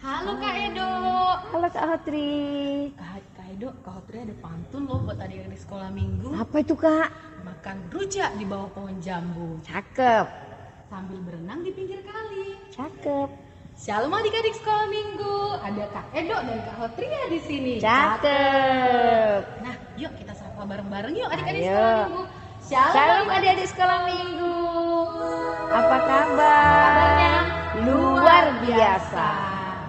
Halo Kak Edo. Halo Kak Hotri. Kak Edo, Kak Hotri ada pantun loh buat adik-adik sekolah minggu. Apa itu Kak? Makan rujak di bawah pohon jambu Cakep. sambil berenang di pinggir kali. Cakep. Shalom adik-adik sekolah minggu. Ada Kak Edo dan Kak Hotria di sini. Cakep. Nah, yuk kita sapa bareng-bareng yuk adik-adik Ayo. sekolah minggu. Shalom adik-adik sekolah minggu. Apa kabar? Kabarnya Luar biasa.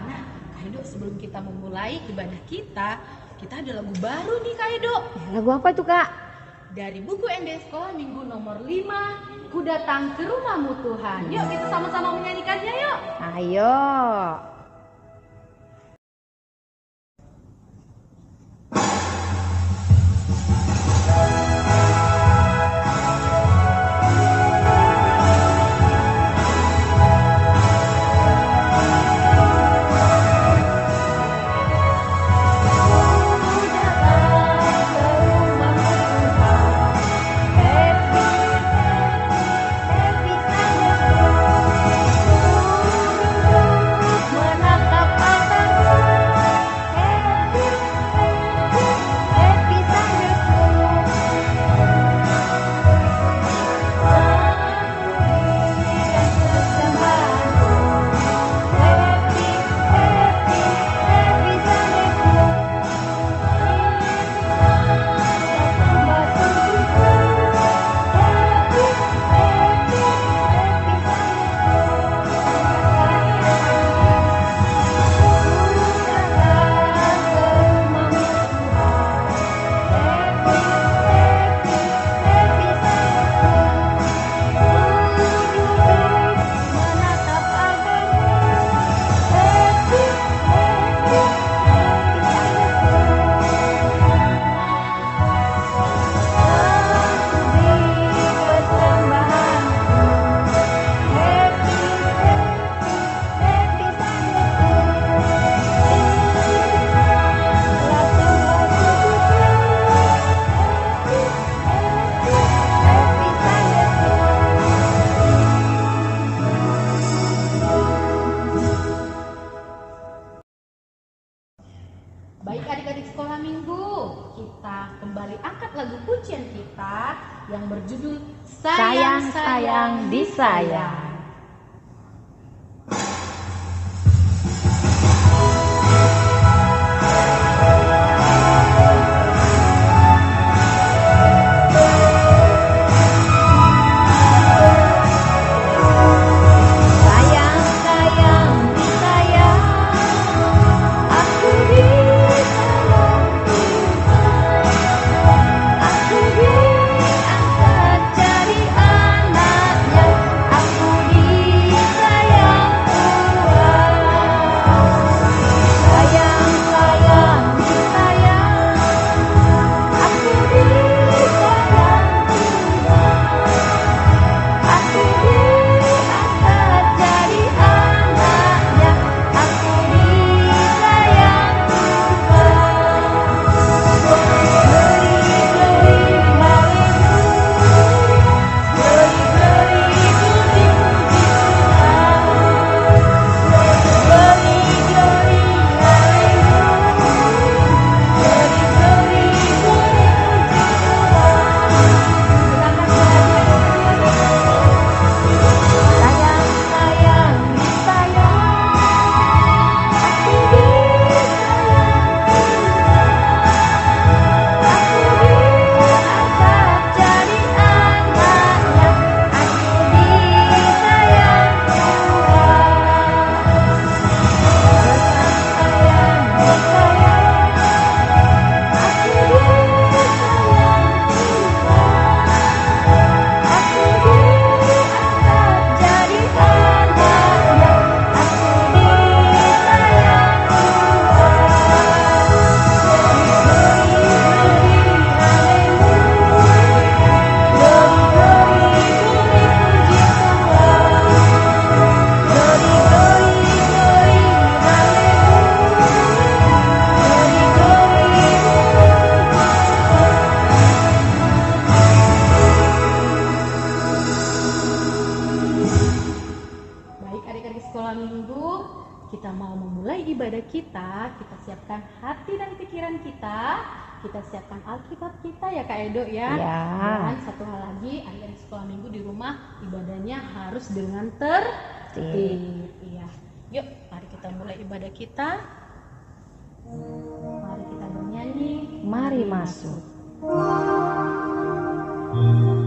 Nah, Kak Edo, sebelum kita memulai ibadah kita ada lagu baru nih Kak Edo. Lagu apa itu Kak? Dari buku MD Sekolah Minggu nomor 5, Ku Datang ke Rumahmu Tuhan. Yuk kita sama-sama menyanyikannya yuk. Ayo. Baik adik-adik sekolah minggu, kita kembali angkat lagu pujian kita yang berjudul Sayang, sayang, disayang. Sayang, sayang, disayang. Aku disayang Tuhan. Aku diangkat jadi anaknya. Aku disayang Tuhan. Sayang, sayang, disayang. Aku disayang Tuhan. Aku diangkat jadi anaknya. Aku disayang Tuhan. Glory, glory, haleluya. Glory, glory, puji, puji Tuhan. Glory, glory, haleluya. Glory, glory, puji, puji Tuhan. Sayang, sayang, disayang. Aku disayang Tuhan. Aku diangkat jadi anaknya. Aku disayang Tuhan. Sayang, disayang. Aku disayang Tuhan. Aku diangkat jadi anaknya. Aku disayang Tuhan. Baik adik-adik sekolah minggu, kita mau memulai ibadah kita siapkan hati dan pikiran kita siapkan Alkitab kita ya Kak Edo ya. Ya. Dan satu hal lagi, adik-adik sekolah minggu di rumah ibadahnya harus dengan tertib. Iya. Yuk, mari kita mulai ibadah kita. Mari kita bernyanyi. Mari masuk. Mari masuk.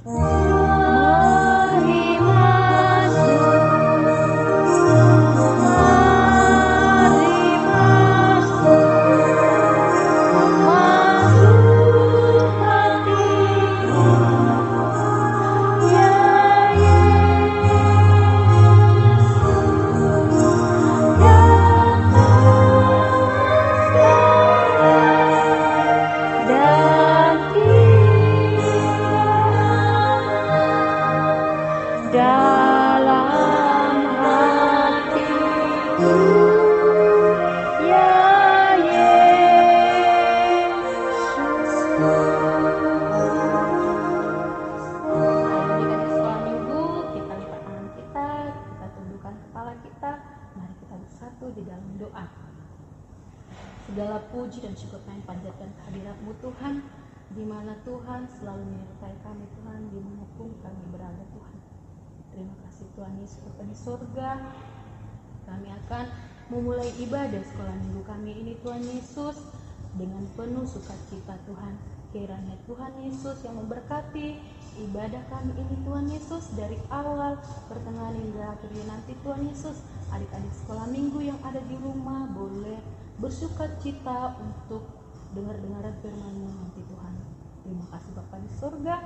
Mari masuk. Masuk hatiku. Ya dan dalam hatiku, ya Yesus. Adik-adik sekolah minggu, kita lipat tangan kita tundukkan kepala kita. Mari kita bersatu di dalam doa. Segala puji dan syukur kami panjatkan kehadirat-Mu Tuhan, di mana Tuhan selalu menyertai kami Tuhan, dimanapun kami berada Tuhan. Terima kasih Tuhan Yesus Bapa di surga. Kami akan memulai ibadah sekolah minggu kami ini Tuhan Yesus dengan penuh sukacita Tuhan. Kiranya Tuhan Yesus yang memberkati ibadah kami ini Tuhan Yesus dari awal, pertengahan hingga akhirnya nanti Tuhan Yesus. Adik-adik sekolah minggu yang ada di rumah boleh bersukacita untuk dengar-dengaran firman-Mu nanti Tuhan. Terima kasih Bapa di surga.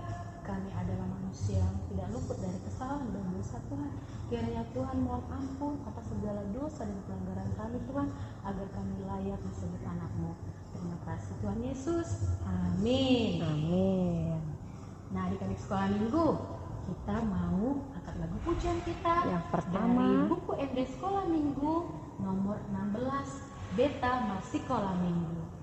Kami adalah manusia yang tidak luput dari kesalahan dan dosa Tuhan. Kiranya Tuhan mohon ampun atas segala dosa dan pelanggaran kami Tuhan, agar kami layak disebut anak-Mu. Terima kasih Tuhan Yesus. Amin. Amin. Nah, adik-adik sekolah minggu, kita mau angkat lagu pujian kita Yang dari pertama, buku MD Sekolah Minggu nomor 16, Beta Masih Sekolah Minggu.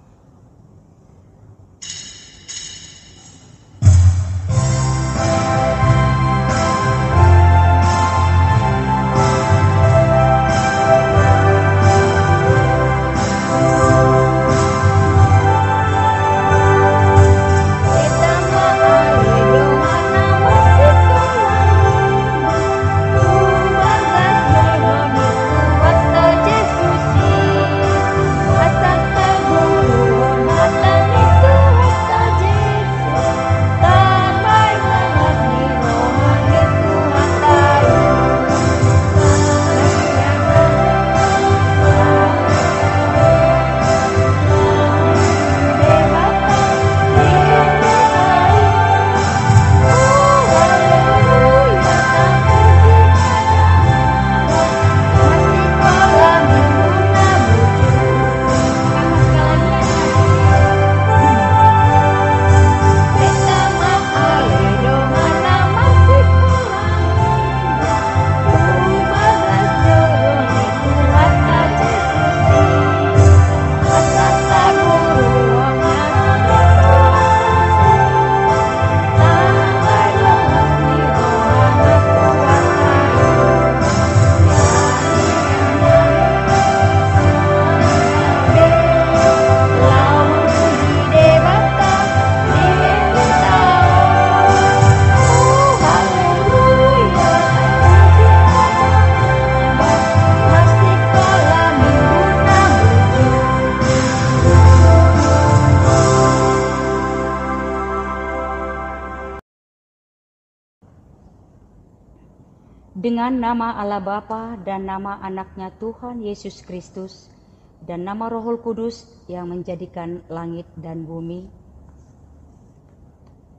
Dengan nama Allah Bapa dan nama anaknya Tuhan Yesus Kristus dan nama Roh Kudus yang menjadikan langit dan bumi.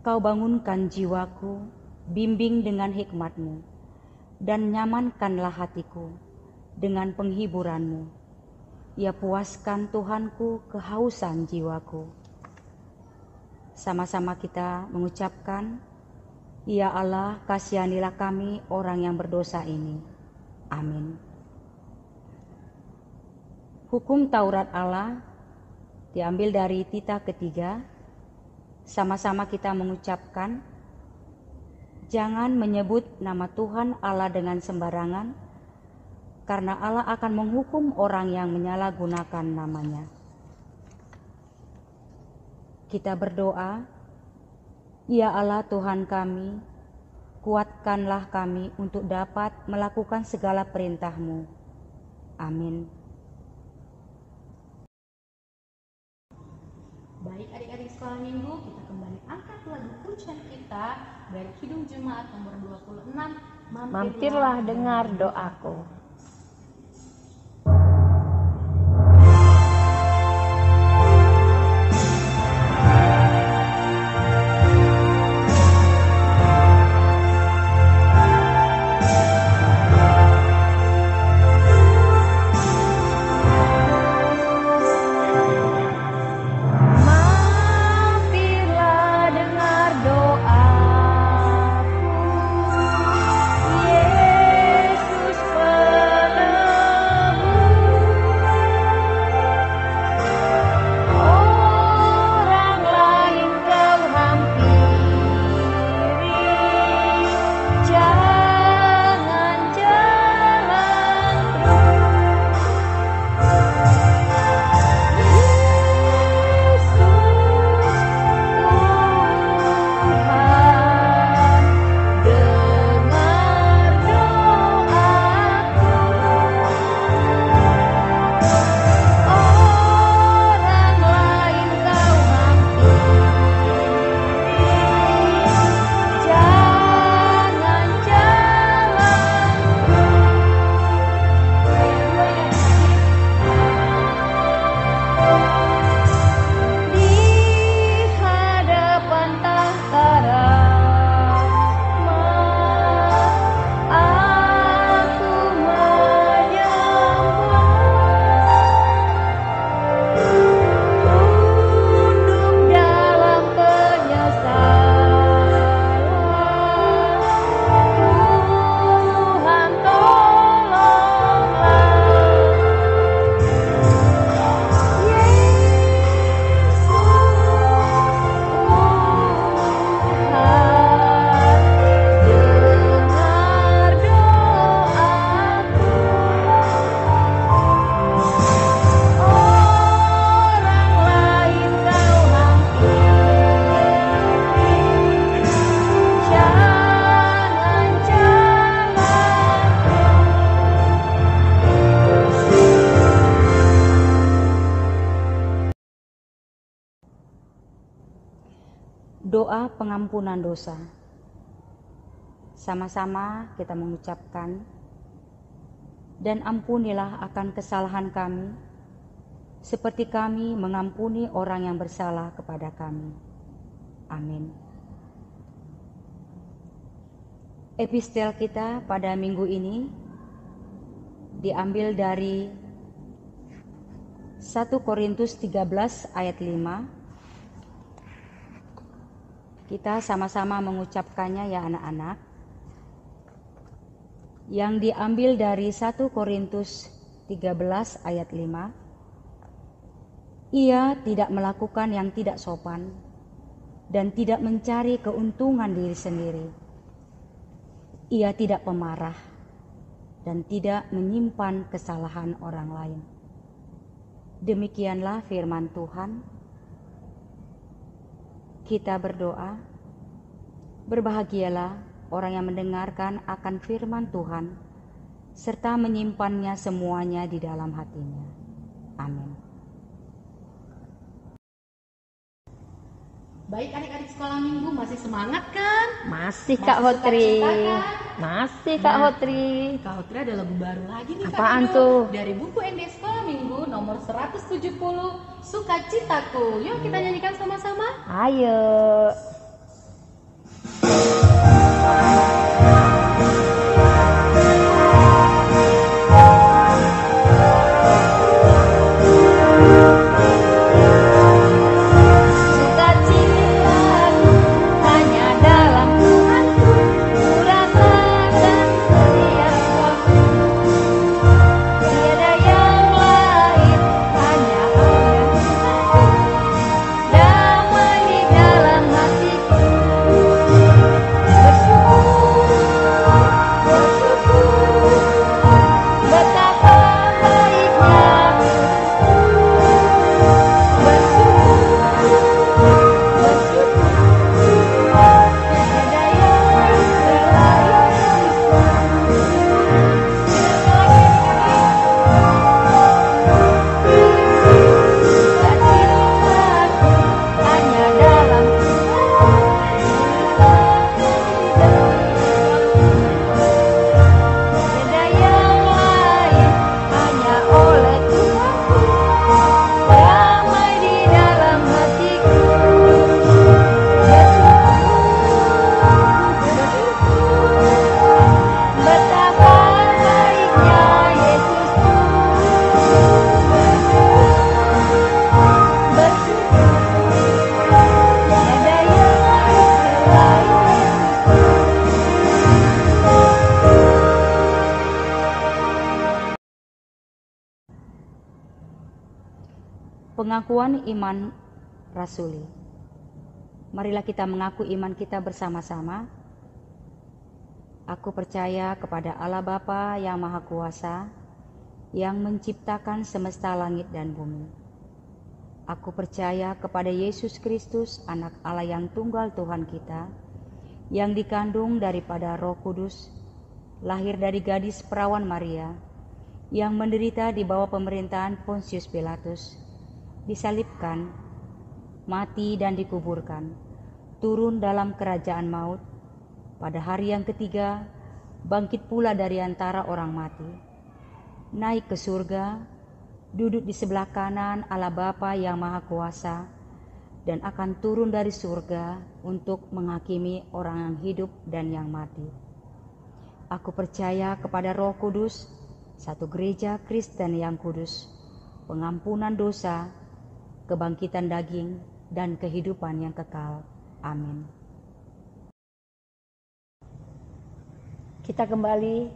Kau bangunkan jiwaku, bimbing dengan hikmat-Mu, dan nyamankanlah hatiku dengan penghiburan-Mu. Ya puaskan Tuhanku kehausan jiwaku. Sama-sama kita mengucapkan, Ya Allah, kasihanilah kami orang yang berdosa ini. Amin. Hukum Taurat Allah diambil dari Tita ketiga. Sama-sama kita mengucapkan, jangan menyebut nama Tuhan Allah dengan sembarangan, karena Allah akan menghukum orang yang menyalahgunakan namanya. Kita berdoa, ya Allah Tuhan kami, kuatkanlah kami untuk dapat melakukan segala perintah-Mu. Amin. Baik adik-adik sekolah minggu, kita kembali angkat lagu pujian kita dari Kidung Jemaat nomor 26, Mampirlah dengar doaku. Doa pengampunan dosa. Sama-sama kita mengucapkan, dan ampunilah akan kesalahan kami, seperti kami mengampuni orang yang bersalah kepada kami. Amin. Epistel kita pada minggu ini diambil dari 1 Korintus 13 ayat 5. Kita sama-sama mengucapkannya ya anak-anak. Yang diambil dari 1 Korintus 13 ayat 5. Ia tidak melakukan yang tidak sopan dan tidak mencari keuntungan diri sendiri. Ia tidak pemarah dan tidak menyimpan kesalahan orang lain. Demikianlah firman Tuhan. Kita berdoa, berbahagialah orang yang mendengarkan akan firman Tuhan, serta menyimpannya semuanya di dalam hatinya. Amin. Baik adik-adik sekolah minggu, masih semangat kan? Masih Kak Hotri. Sukacita kan? Masih Kak Hotri. Kak Hotri ada lagu baru lagi nih Kak Apaan Ido. tuh? Dari buku ND Sekolah Minggu nomor 170, Sukacitaku. Yuk kita nyanyikan sama-sama. Ayo. Damai di dalam hati Pengakuan iman rasuli. Marilah kita mengaku iman kita bersama-sama. Aku percaya kepada Allah Bapa yang Maha Kuasa, yang menciptakan semesta langit dan bumi. Aku percaya kepada Yesus Kristus, Anak Allah yang tunggal Tuhan kita, yang dikandung daripada Roh Kudus, lahir dari gadis perawan Maria, yang menderita di bawah pemerintahan Pontius Pilatus, disalibkan, mati dan dikuburkan, turun dalam kerajaan maut, pada hari yang ketiga bangkit pula dari antara orang mati, naik ke surga, duduk di sebelah kanan Allah Bapa yang Maha Kuasa, dan akan turun dari surga untuk menghakimi orang yang hidup dan yang mati. Aku percaya kepada Roh Kudus, satu gereja Kristen yang kudus, pengampunan dosa, kebangkitan daging, dan kehidupan yang kekal. Amin. Kita kembali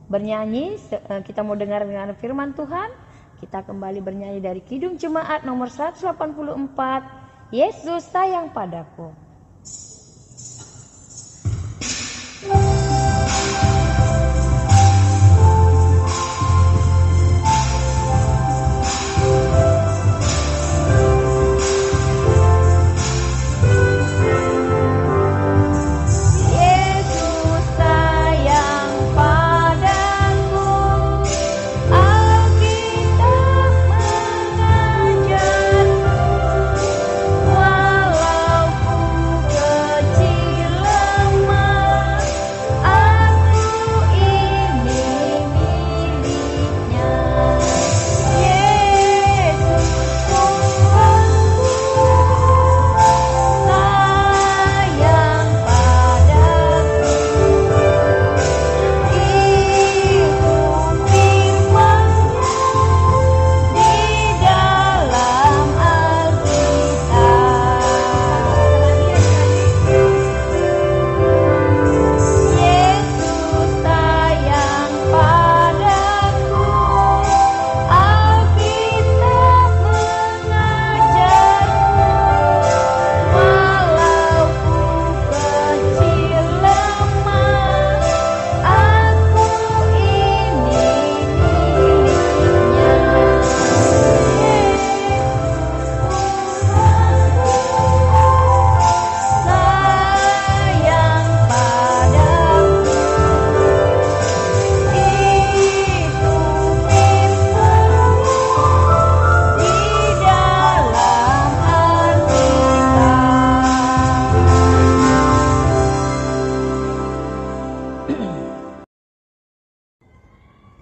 bernyanyi, kita mau dengar firman Tuhan. Kita kembali bernyanyi dari Kidung Jemaat nomor 184, Yesus sayang padaku.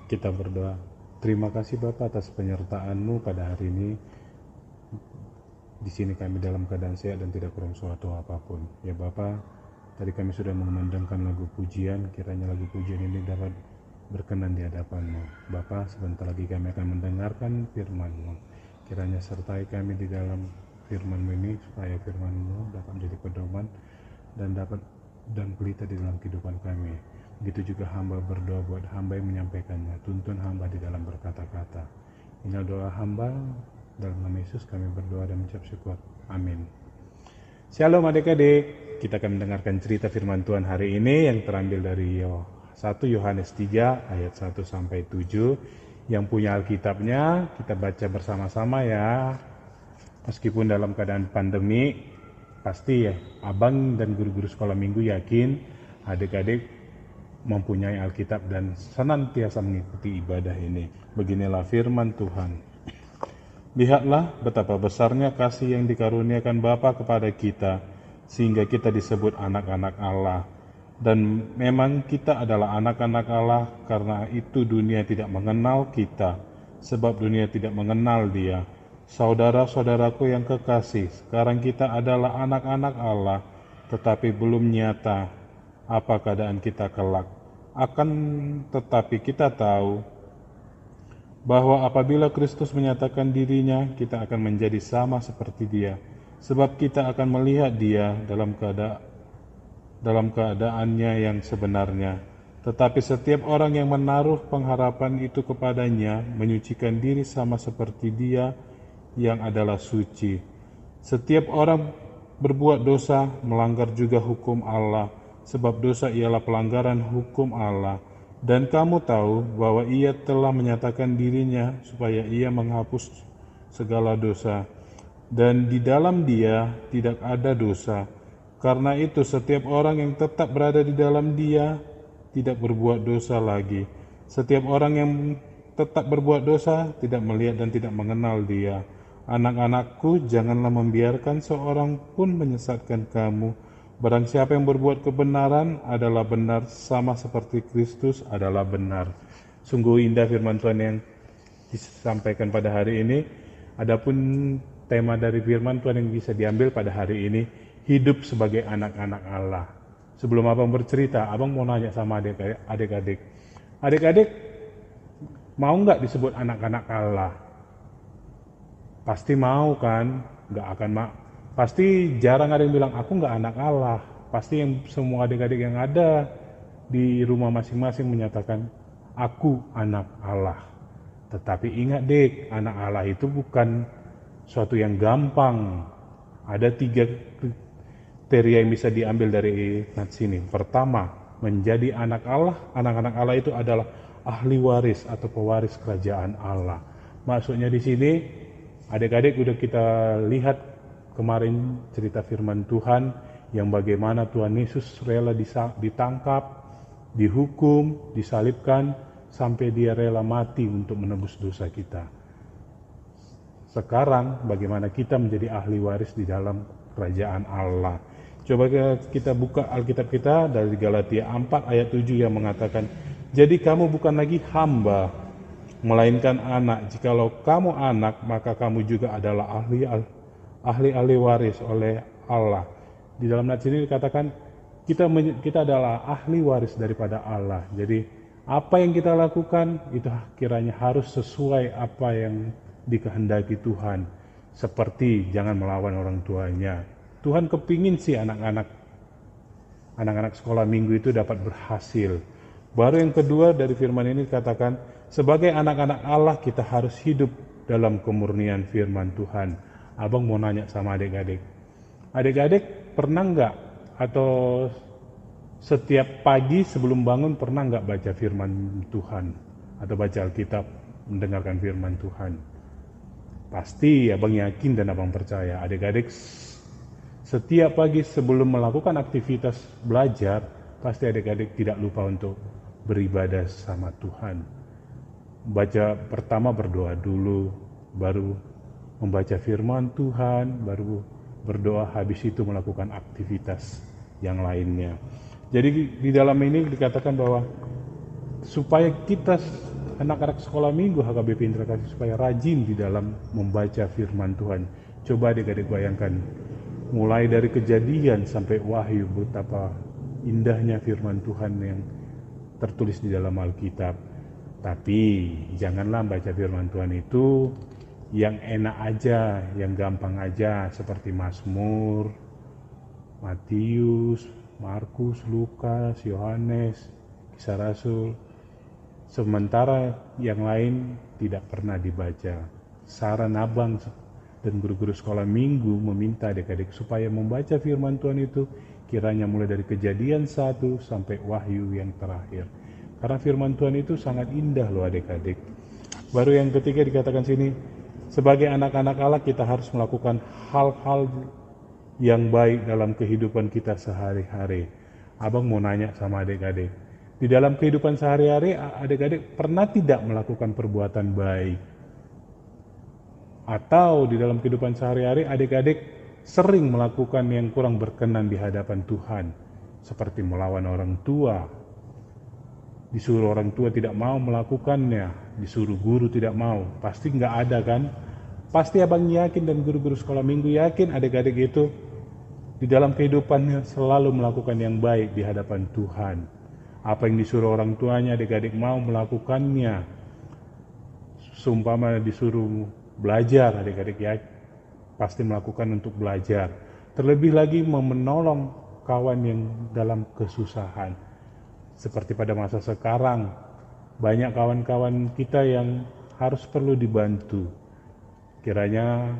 Kita berdoa. Terima kasih Bapa atas penyertaan-Mu pada hari ini. Di sini kami dalam keadaan sehat dan tidak kurang suatu apapun. Ya Bapa, tadi kami sudah mengumandangkan lagu pujian, kiranya lagu pujian ini dapat berkenan di hadapan-Mu. Bapa, sebentar lagi kami akan mendengarkan firman-Mu. Kiranya sertai kami di dalam firman-Mu ini, supaya firman-Mu dapat menjadi pedoman dan pelita di dalam kehidupan kami. Begitu juga hamba berdoa buat hamba yang menyampaikannya. Tuntun hamba di dalam berkata-kata. Inilah doa hamba, dalam nama Yesus kami berdoa dan mengucap syukur. Amin. Shalom adik-adik. Kita akan mendengarkan cerita firman Tuhan hari ini yang terambil dari 1 Yohanes 3 ayat 1 sampai 7. Yang punya Alkitabnya kita baca bersama-sama ya. Meskipun dalam keadaan pandemi, pasti ya abang dan guru-guru sekolah minggu yakin adik-adik mempunyai Alkitab dan senantiasa mengikuti ibadah ini. Beginilah firman Tuhan. Lihatlah betapa besarnya kasih yang dikaruniakan Bapa kepada kita, sehingga kita disebut anak-anak Allah. Dan memang kita adalah anak-anak Allah, karena itu dunia tidak mengenal kita, sebab dunia tidak mengenal Dia. Saudara-saudaraku yang kekasih, sekarang kita adalah anak-anak Allah, tetapi belum nyata apa keadaan kita kelak. Akan tetapi kita tahu bahwa apabila Kristus menyatakan dirinya, kita akan menjadi sama seperti Dia, sebab kita akan melihat Dia dalam keadaannya yang sebenarnya. Tetapi setiap orang yang menaruh pengharapan itu kepadanya menyucikan diri sama seperti Dia yang adalah suci. Setiap orang berbuat dosa melanggar juga hukum Allah, sebab dosa ialah pelanggaran hukum Allah. Dan kamu tahu bahwa Ia telah menyatakan dirinya supaya Ia menghapus segala dosa, dan di dalam Dia tidak ada dosa. Karena itu setiap orang yang tetap berada di dalam Dia tidak berbuat dosa lagi. Setiap orang yang tetap berbuat dosa tidak melihat dan tidak mengenal Dia. Anak-anakku, janganlah membiarkan seorang pun menyesatkan kamu. Barang siapa yang berbuat kebenaran adalah benar, sama seperti Kristus adalah benar. Sungguh indah firman Tuhan yang disampaikan pada hari ini. Adapun tema dari firman Tuhan yang bisa diambil pada hari ini, hidup sebagai anak-anak Allah. Sebelum abang bercerita, abang mau nanya sama adik-adik. Adik-adik, mau nggak disebut anak-anak Allah? Pasti mau kan? Nggak akan pasti jarang ada yang bilang, aku nggak anak Allah. Pasti yang semua adik-adik yang ada di rumah masing-masing menyatakan, aku anak Allah. Tetapi ingat dik, anak Allah itu bukan suatu yang gampang. Ada 3 kriteria yang bisa diambil dari nats ini. Pertama, menjadi anak Allah. Anak-anak Allah itu adalah ahli waris atau pewaris kerajaan Allah. Maksudnya di sini, adik-adik udah kita lihat kemarin cerita firman Tuhan yang bagaimana Tuhan Yesus rela ditangkap, dihukum, disalibkan, sampai Dia rela mati untuk menebus dosa kita. Sekarang bagaimana kita menjadi ahli waris di dalam kerajaan Allah. Coba kita buka Alkitab kita dari Galatia 4 ayat 7 yang mengatakan, jadi kamu bukan lagi hamba, melainkan anak. Jikalau kamu anak, maka kamu juga adalah ahli waris oleh Allah. Di dalam nats ini dikatakan kita adalah ahli waris daripada Allah. Jadi apa yang kita lakukan itu kiranya harus sesuai apa yang dikehendaki Tuhan. Seperti jangan melawan orang tuanya. Tuhan kepingin sih anak-anak sekolah minggu itu dapat berhasil. Baru yang kedua dari firman ini dikatakan, sebagai anak-anak Allah kita harus hidup dalam kemurnian firman Tuhan. Abang mau nanya sama adik-adik. Adik-adik pernah nggak atau setiap pagi sebelum bangun pernah nggak baca firman Tuhan? Atau baca Alkitab, mendengarkan firman Tuhan? Pasti abang yakin dan abang percaya. Adik-adik setiap pagi sebelum melakukan aktivitas belajar, pasti adik-adik tidak lupa untuk beribadah sama Tuhan. Pertama berdoa dulu, baru membaca firman Tuhan, baru berdoa, habis itu melakukan aktivitas yang lainnya. Jadi di dalam ini dikatakan bahwa supaya kita anak-anak sekolah minggu HKBP Indra Kasih supaya rajin di dalam membaca firman Tuhan. Coba adik-adik bayangkan, mulai dari Kejadian sampai Wahyu, betapa indahnya firman Tuhan yang tertulis di dalam Alkitab. Tapi janganlah baca firman Tuhan itu yang enak aja, yang gampang aja, seperti Mazmur, Matius, Markus, Lukas, Yohanes, Kisah Rasul. Sementara yang lain tidak pernah dibaca. Saran abang dan guru-guru sekolah minggu meminta adik-adik supaya membaca firman Tuhan itu kiranya mulai dari Kejadian 1 sampai Wahyu yang terakhir. Karena firman Tuhan itu sangat indah loh adik-adik. Baru yang ketiga dikatakan sini, sebagai anak-anak Allah kita harus melakukan hal-hal yang baik dalam kehidupan kita sehari-hari. Abang mau nanya sama adik-adik, di dalam kehidupan sehari-hari adik-adik pernah tidak melakukan perbuatan baik? Atau di dalam kehidupan sehari-hari adik-adik sering melakukan yang kurang berkenan di hadapan Tuhan, seperti melawan orang tua, disuruh orang tua tidak mau melakukannya, disuruh guru tidak mau, pasti nggak ada kan? Pasti abang yakin dan guru-guru sekolah minggu yakin adik-adik itu di dalam kehidupannya selalu melakukan yang baik di hadapan Tuhan. Apa yang disuruh orang tuanya adik-adik mau melakukannya. Seumpama disuruh belajar, adik-adik ya pasti melakukan untuk belajar. Terlebih lagi menolong kawan yang dalam kesusahan. Seperti pada masa sekarang, banyak kawan-kawan kita yang harus perlu dibantu. Kiranya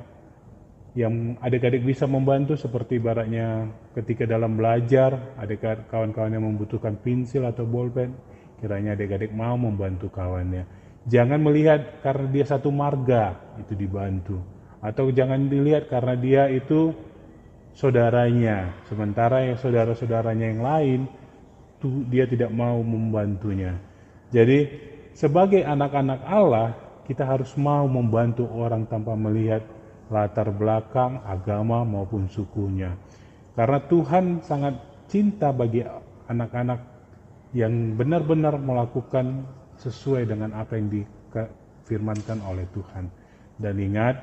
yang adik-adik bisa membantu seperti ibaratnya ketika dalam belajar, adik kawan-kawan yang membutuhkan pensil atau bolpen, kiranya adik-adik mau membantu kawannya. Jangan melihat karena dia satu marga itu dibantu, atau jangan dilihat karena dia itu saudaranya, sementara yang saudara-saudaranya yang lain dia tidak mau membantunya. Jadi sebagai anak-anak Allah, kita harus mau membantu orang tanpa melihat latar belakang, agama maupun sukunya. Karena Tuhan sangat cinta bagi anak-anak yang benar-benar melakukan sesuai dengan apa yang difirmankan oleh Tuhan. Dan ingat,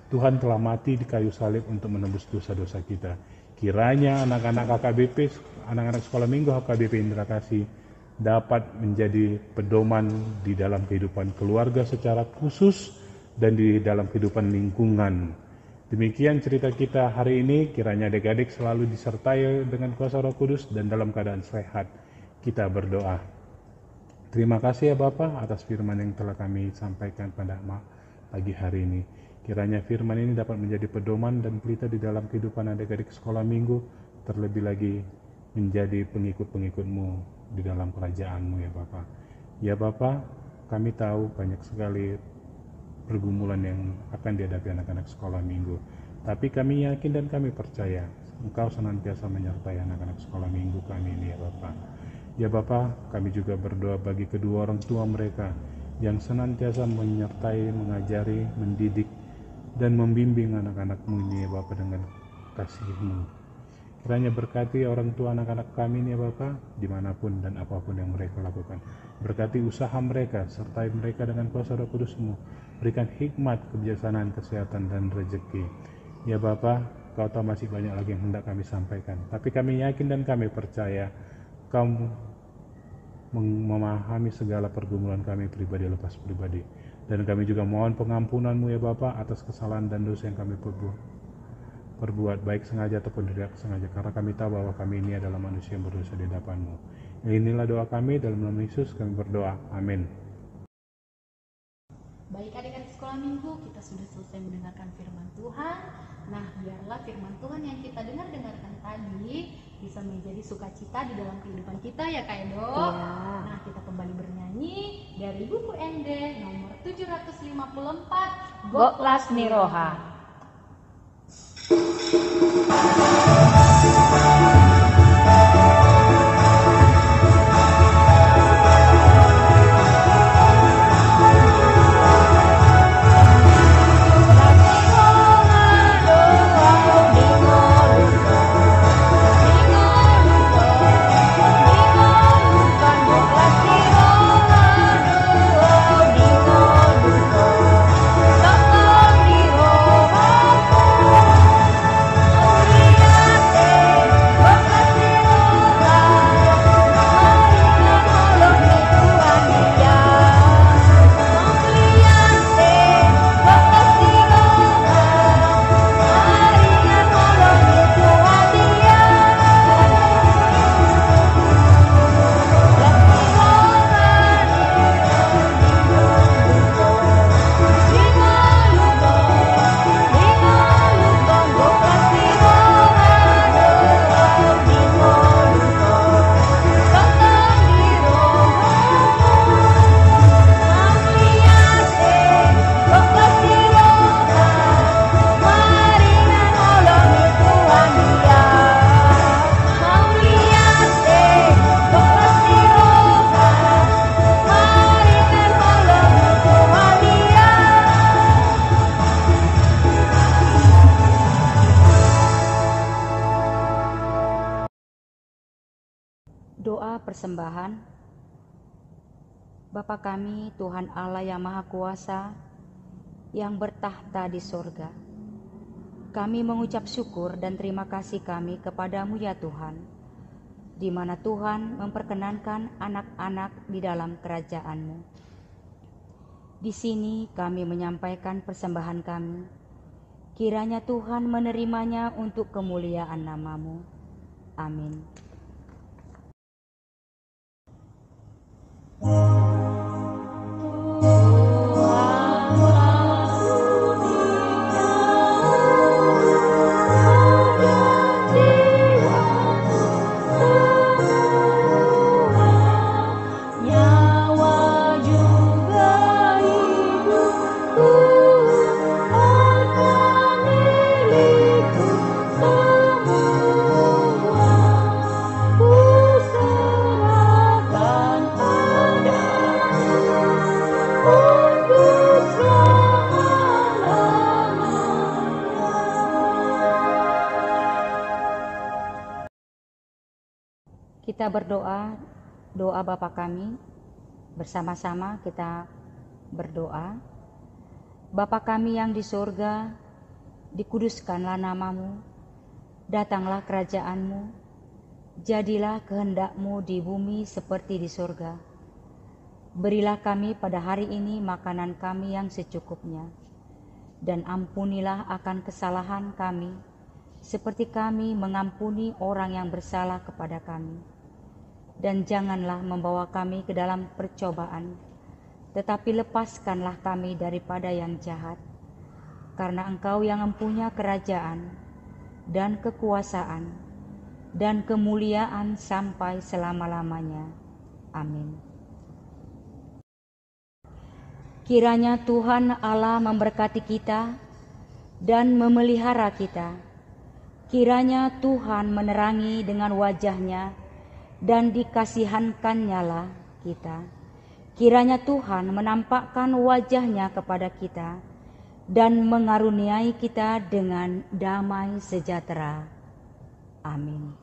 Tuhan telah mati di kayu salib untuk menebus dosa-dosa kita. Kiranya anak-anak HKBP, anak-anak sekolah minggu HKBP Indra Kasih dapat menjadi pedoman di dalam kehidupan keluarga secara khusus dan di dalam kehidupan lingkungan. Demikian cerita kita hari ini, kiranya adik-adik selalu disertai dengan kuasa Roh Kudus dan dalam keadaan sehat. Kita berdoa. Terima kasih ya Bapa atas firman yang telah kami sampaikan pada pagi hari ini. Kiranya firman ini dapat menjadi pedoman dan pelita di dalam kehidupan adik-adik sekolah minggu, terlebih lagi menjadi pengikut-pengikut-Mu di dalam kerajaan-Mu ya Bapa. Ya Bapa, kami tahu banyak sekali pergumulan yang akan dihadapi anak-anak sekolah minggu. Tapi kami yakin dan kami percaya Engkau senantiasa menyertai anak-anak sekolah minggu kami ini ya Bapa. Ya Bapa, kami juga berdoa bagi kedua orang tua mereka yang senantiasa menyertai, mengajari, mendidik, dan membimbing anak-anak-Mu ini ya Bapa dengan kasih-Mu. Kiranya berkati orang tua anak-anak kami ini ya Bapa, dimanapun dan apapun yang mereka lakukan. Berkati usaha mereka, sertai mereka dengan kuasa Roh Kudus-Mu. Berikan hikmat, kebijaksanaan, kesehatan, dan rezeki. Ya Bapa, Kau tahu masih banyak lagi yang hendak kami sampaikan. Tapi kami yakin dan kami percaya Kau memahami segala pergumulan kami pribadi lepas pribadi. Dan kami juga mohon pengampunan-Mu ya Bapa atas kesalahan dan dosa yang kami perbuat baik sengaja ataupun tidak sengaja, karena kami tahu bahwa kami ini adalah manusia yang berdosa di hadapan-Mu. Inilah doa kami, dalam nama Yesus kami berdoa, amin. Baik adik-adik sekolah minggu, kita sudah selesai mendengarkan firman Tuhan. Nah, biarlah firman Tuhan yang kita dengarkan tadi bisa menjadi sukacita di dalam kehidupan kita ya Kak Edo. Iya. Nah, kita kembali bernyanyi dari buku ND nomor 754, Goklas Niroha. Doa persembahan. Bapa kami, Tuhan Allah yang Maha Kuasa, yang bertahta di sorga, kami mengucap syukur dan terima kasih kami kepadamu ya Tuhan, di mana Tuhan memperkenankan anak-anak di dalam kerajaan-Mu. Di sini kami menyampaikan persembahan kami, kiranya Tuhan menerimanya untuk kemuliaan nama-Mu. Amin. Tuhan Yesus kita berdoa, doa Bapa kami, bersama-sama kita berdoa. Bapa kami yang di surga, dikuduskanlah namamu, datanglah kerajaanmu, jadilah kehendak-Mu di bumi seperti di surga. Berilah kami pada hari ini makanan kami yang secukupnya, dan ampunilah akan kesalahan kami, seperti kami mengampuni orang yang bersalah kepada kami. Dan janganlah membawa kami ke dalam percobaan, tetapi lepaskanlah kami daripada yang jahat. Karena Engkau yang mempunyai kerajaan, dan kekuasaan, dan kemuliaan sampai selama-lamanya. Amin. Kiranya Tuhan Allah memberkati kita dan memelihara kita. Kiranya Tuhan menerangi dengan wajah-Nya dan dikasihankan-Nya kita. Kiranya Tuhan menampakkan wajah-Nya kepada kita dan mengaruniai kita dengan damai sejahtera. Amin.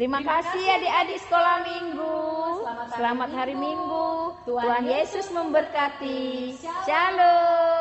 Terima kasih adik-adik sekolah minggu. Selamat hari Minggu. Tuhan Yesus memberkati. Shalom.